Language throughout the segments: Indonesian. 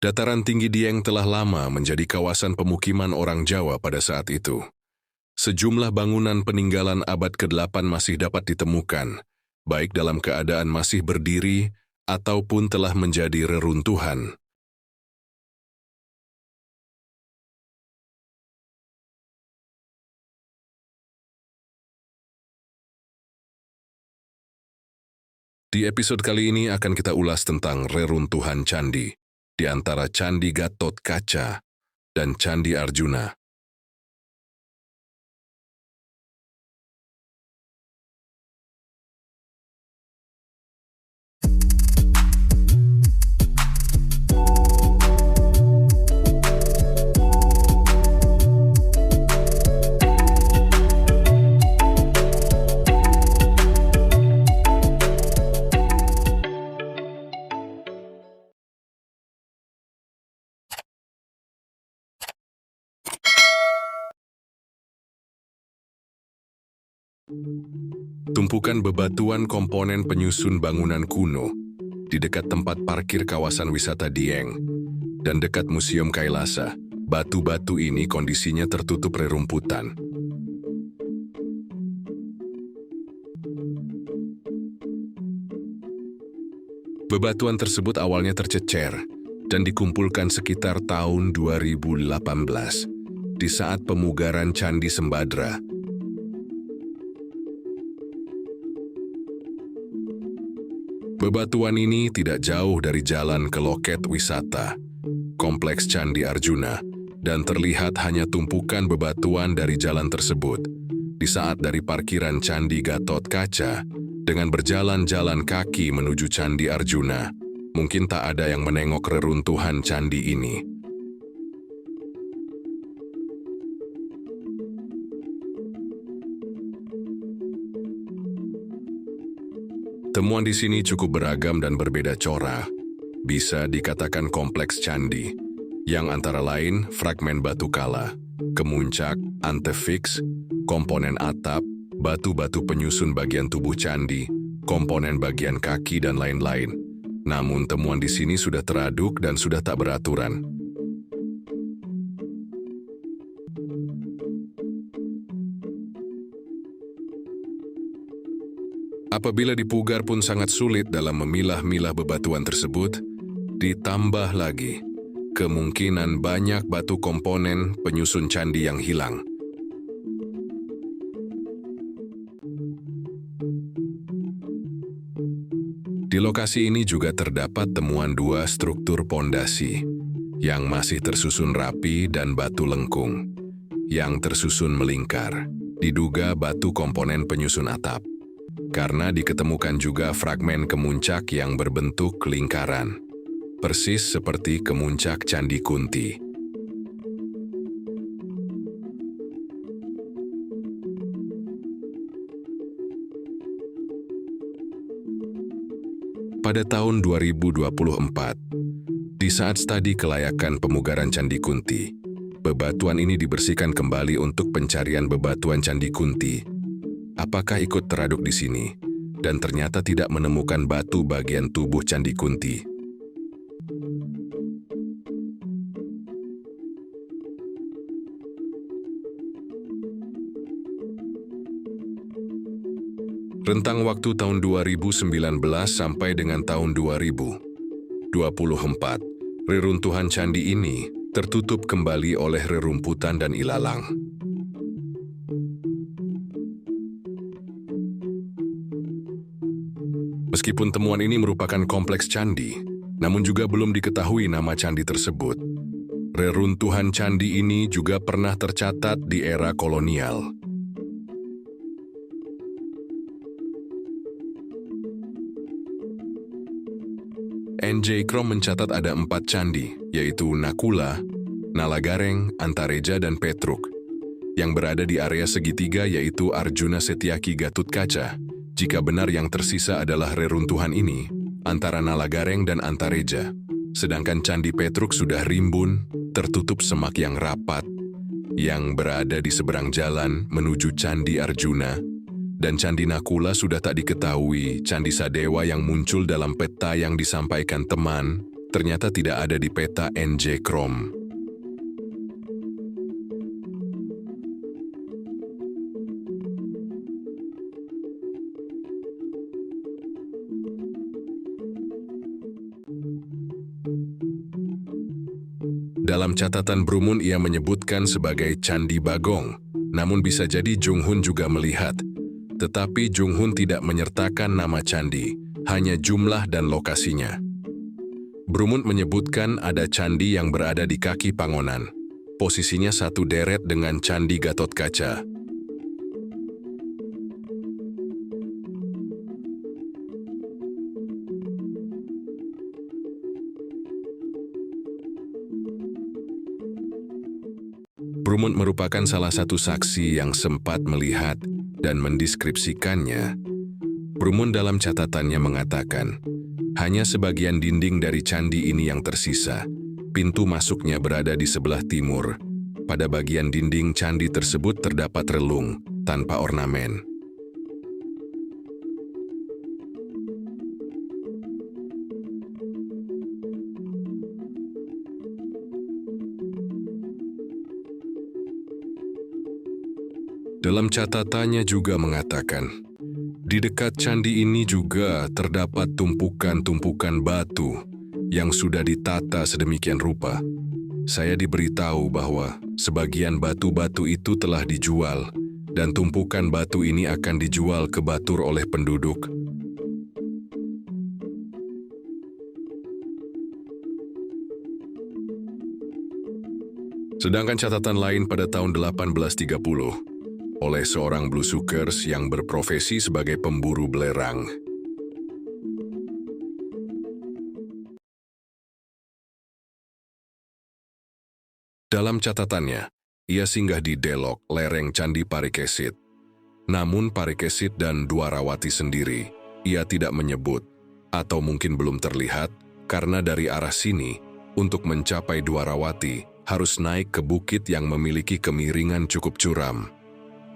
Dataran tinggi Dieng telah lama menjadi kawasan pemukiman orang Jawa pada saat itu. Sejumlah bangunan peninggalan abad ke-8 masih dapat ditemukan, baik dalam keadaan masih berdiri ataupun telah menjadi reruntuhan. Di episode kali ini akan kita ulas tentang reruntuhan candi, di antara Candi Gatotkaca dan Candi Arjuna. Tumpukan bebatuan komponen penyusun bangunan kuno di dekat tempat parkir kawasan wisata Dieng dan dekat Museum Kailasa. Batu-batu ini kondisinya tertutup rerumputan. Bebatuan tersebut awalnya tercecer dan dikumpulkan sekitar tahun 2018 di saat pemugaran Candi Sembadra. Bebatuan ini tidak jauh dari jalan ke loket wisata, Kompleks Candi Arjuna, dan terlihat hanya tumpukan bebatuan dari jalan tersebut. Di saat dari parkiran Candi Gatotkaca, dengan berjalan-jalan kaki menuju Candi Arjuna, mungkin tak ada yang menengok reruntuhan candi ini. Temuan di sini cukup beragam dan berbeda corak. Bisa dikatakan kompleks candi, yang antara lain fragmen batu kala, kemuncak, antefix, komponen atap, batu-batu penyusun bagian tubuh candi, komponen bagian kaki, dan lain-lain. Namun temuan di sini sudah teraduk dan sudah tak beraturan. Apabila dipugar pun sangat sulit dalam memilah-milah bebatuan tersebut, ditambah lagi kemungkinan banyak batu komponen penyusun candi yang hilang. Di lokasi ini juga terdapat temuan dua struktur pondasi yang masih tersusun rapi dan batu lengkung yang tersusun melingkar, diduga batu komponen penyusun atap. Karena diketemukan juga fragmen kemuncak yang berbentuk lingkaran, persis seperti kemuncak Candi Kunti. Pada tahun 2024, di saat studi kelayakan pemugaran Candi Kunti, bebatuan ini dibersihkan kembali untuk pencarian bebatuan Candi Kunti. Apakah ikut teraduk di sini, dan ternyata tidak menemukan batu bagian tubuh Candi Kunti. Rentang waktu tahun 2019 sampai dengan tahun 2024, reruntuhan candi ini tertutup kembali oleh rerumputan dan ilalang. Meskipun temuan ini merupakan kompleks candi, namun juga belum diketahui nama candi tersebut. Reruntuhan candi ini juga pernah tercatat di era kolonial. N.J. Krom mencatat ada 4 candi, yaitu Nakula, Nalagareng, Antareja, dan Petruk, yang berada di area segitiga yaitu Arjuna Setyaki Gatotkaca. Jika benar yang tersisa adalah reruntuhan ini, antara Nalagareng dan Antareja. Sedangkan Candi Petruk sudah rimbun, tertutup semak yang rapat, yang berada di seberang jalan menuju Candi Arjuna. Dan Candi Nakula sudah tak diketahui. Candi Sadewa yang muncul dalam peta yang disampaikan teman, ternyata tidak ada di peta NJ Krom. Dalam catatan Brumun ia menyebutkan sebagai Candi Bagong, namun bisa jadi Jung Hun juga melihat. Tetapi Jung Hun tidak menyertakan nama candi, hanya jumlah dan lokasinya. Brumun menyebutkan ada candi yang berada di kaki Pangonan. Posisinya satu deret dengan Candi Gatotkaca. Brumun merupakan salah satu saksi yang sempat melihat dan mendeskripsikannya. Brumun dalam catatannya mengatakan, hanya sebagian dinding dari candi ini yang tersisa. Pintu masuknya berada di sebelah timur. Pada bagian dinding candi tersebut terdapat relung, tanpa ornamen. Dalam catatannya juga mengatakan, di dekat candi ini juga terdapat tumpukan-tumpukan batu yang sudah ditata sedemikian rupa. Saya diberitahu bahwa sebagian batu-batu itu telah dijual dan tumpukan batu ini akan dijual ke Batur oleh penduduk. Sedangkan catatan lain pada tahun 1830, oleh seorang bluesukers yang berprofesi sebagai pemburu belerang. Dalam catatannya, ia singgah di Delok, lereng Candi Parikesit. Namun Parikesit dan Dwarawati sendiri, ia tidak menyebut, atau mungkin belum terlihat, karena dari arah sini, untuk mencapai Dwarawati, harus naik ke bukit yang memiliki kemiringan cukup curam.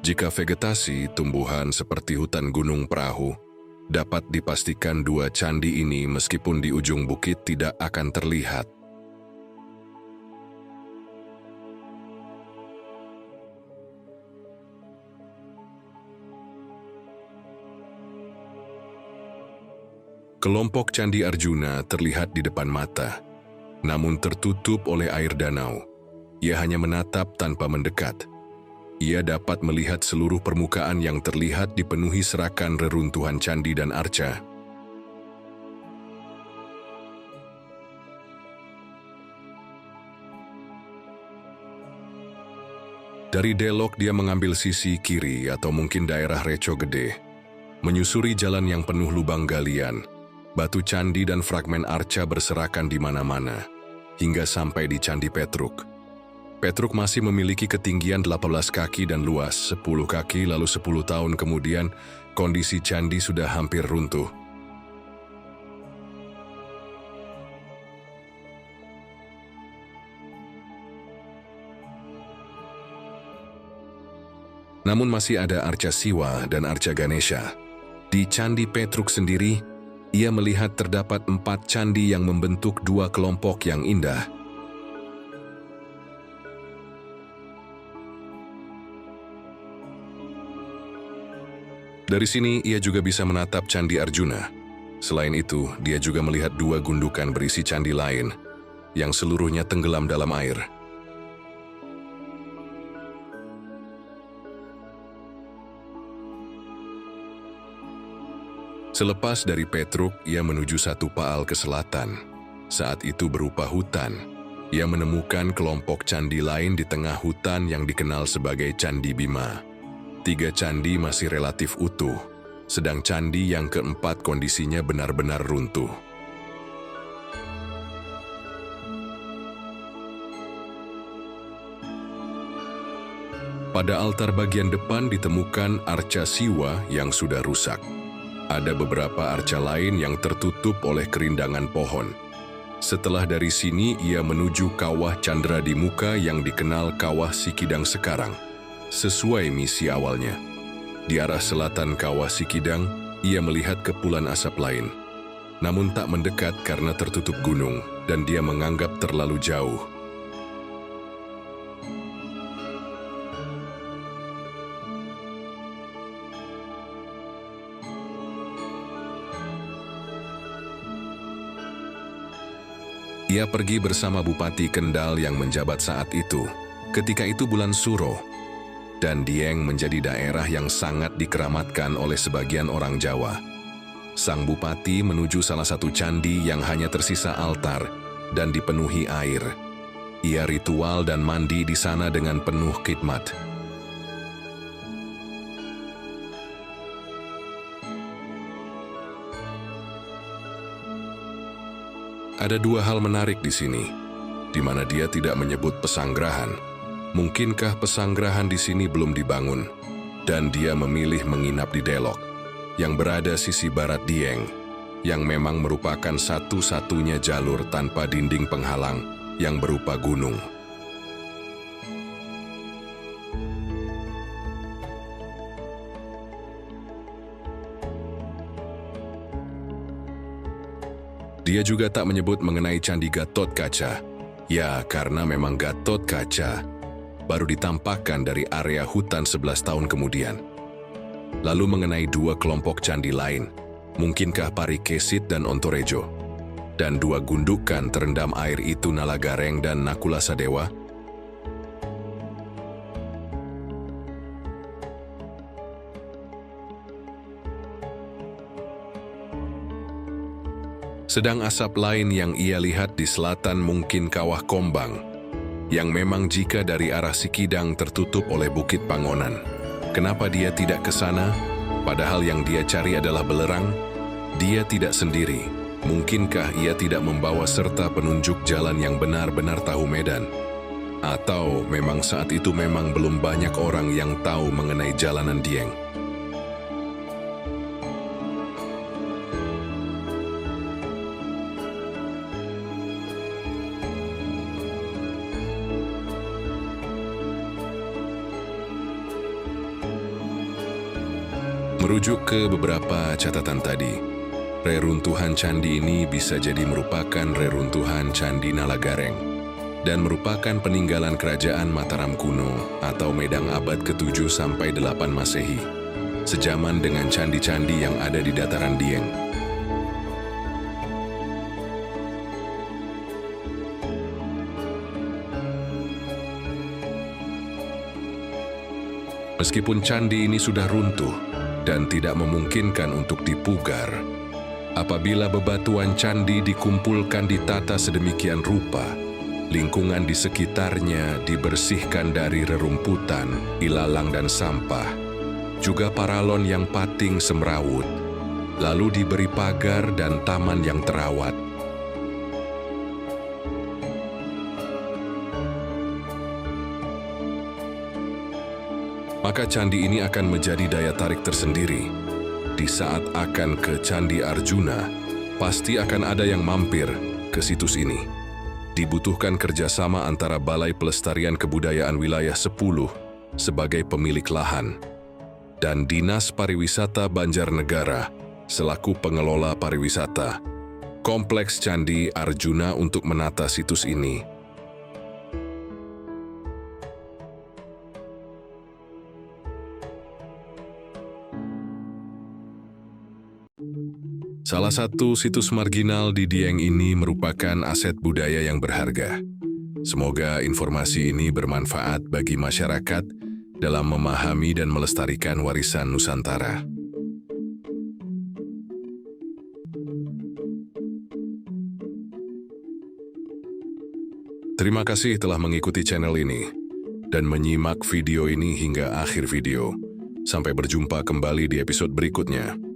Jika vegetasi tumbuhan seperti hutan gunung perahu, dapat dipastikan dua candi ini meskipun di ujung bukit tidak akan terlihat. Kelompok Candi Arjuna terlihat di depan mata, namun tertutup oleh air danau. Ia hanya menatap tanpa mendekat. Ia dapat melihat seluruh permukaan yang terlihat dipenuhi serakan reruntuhan candi dan arca. Dari Delok dia mengambil sisi kiri atau mungkin daerah Reco Gede, menyusuri jalan yang penuh lubang galian, batu candi dan fragmen arca berserakan di mana-mana, hingga sampai di Candi Petruk. Petruk masih memiliki ketinggian 18 kaki dan luas 10 kaki, lalu 10 tahun kemudian kondisi candi sudah hampir runtuh. Namun masih ada arca Siwa dan arca Ganesha. Di Candi Petruk sendiri, ia melihat terdapat 4 candi yang membentuk 2 kelompok yang indah. Dari sini, ia juga bisa menatap Candi Arjuna. Selain itu, dia juga melihat 2 gundukan berisi candi lain, yang seluruhnya tenggelam dalam air. Selepas dari Petruk, ia menuju Satu Paal ke selatan. Saat itu berupa hutan. Ia menemukan kelompok candi lain di tengah hutan yang dikenal sebagai Candi Bima. 3 candi masih relatif utuh, sedang candi yang keempat kondisinya benar-benar runtuh. Pada altar bagian depan ditemukan arca Siwa yang sudah rusak. Ada beberapa arca lain yang tertutup oleh kerindangan pohon. Setelah dari sini, ia menuju Kawah Candra di Muka yang dikenal Kawah Sikidang sekarang. Sesuai misi awalnya. Di arah selatan Kawah Sikidang, ia melihat kepulan asap lain. namun tak mendekat karena tertutup gunung dan dia menganggap terlalu jauh. Ia pergi bersama Bupati Kendal yang menjabat saat itu. Ketika itu bulan Suro, dan Dieng menjadi daerah yang sangat dikeramatkan oleh sebagian orang Jawa. Sang Bupati menuju salah satu candi yang hanya tersisa altar dan dipenuhi air. Ia ritual dan mandi di sana dengan penuh khidmat. Ada dua hal menarik di sini, di mana dia tidak menyebut pesanggrahan. Mungkinkah pesanggrahan di sini belum dibangun, dan dia memilih menginap di Delok, yang berada sisi barat Dieng, yang memang merupakan satu-satunya jalur tanpa dinding penghalang yang berupa gunung. Dia juga tak menyebut mengenai Candi Gatot Kaca. Ya, karena memang Gatot Kaca baru ditampakkan dari area hutan 11 tahun kemudian. Lalu mengenai dua kelompok candi lain, mungkinkah Parikesit dan Ontorejo? Dan dua gundukan terendam air itu Nalagareng dan Nakula Sadewa? Sedang asap lain yang ia lihat di selatan mungkin Kawah Kombang, yang memang jika dari arah Sikidang tertutup oleh Bukit Pangonan. Kenapa dia tidak ke sana? Padahal yang dia cari adalah belerang. Dia tidak sendiri. Mungkinkah ia tidak membawa serta penunjuk jalan yang benar-benar tahu medan? Atau memang saat itu memang belum banyak orang yang tahu mengenai jalanan Dieng? Merujuk ke beberapa catatan tadi, reruntuhan candi ini bisa jadi merupakan reruntuhan Candi Nalagareng dan merupakan peninggalan kerajaan Mataram kuno atau Medang abad ke-7 sampai 8 Masehi, sejaman dengan candi-candi yang ada di dataran Dieng. Meskipun candi ini sudah runtuh dan tidak memungkinkan untuk dipugar, apabila bebatuan candi dikumpulkan ditata sedemikian rupa, lingkungan di sekitarnya dibersihkan dari rerumputan, ilalang dan sampah, juga paralon yang pating semrawut, lalu diberi pagar dan taman yang terawat. Maka candi ini akan menjadi daya tarik tersendiri. Di saat akan ke Candi Arjuna, pasti akan ada yang mampir ke situs ini. Dibutuhkan kerjasama antara Balai Pelestarian Kebudayaan Wilayah 10 sebagai pemilik lahan dan Dinas Pariwisata Banjarnegara selaku pengelola pariwisata Kompleks Candi Arjuna untuk menata situs ini. Salah satu situs marginal di Dieng ini merupakan aset budaya yang berharga. Semoga informasi ini bermanfaat bagi masyarakat dalam memahami dan melestarikan warisan Nusantara. Terima kasih telah mengikuti channel ini dan menyimak video ini hingga akhir video. Sampai berjumpa kembali di episode berikutnya.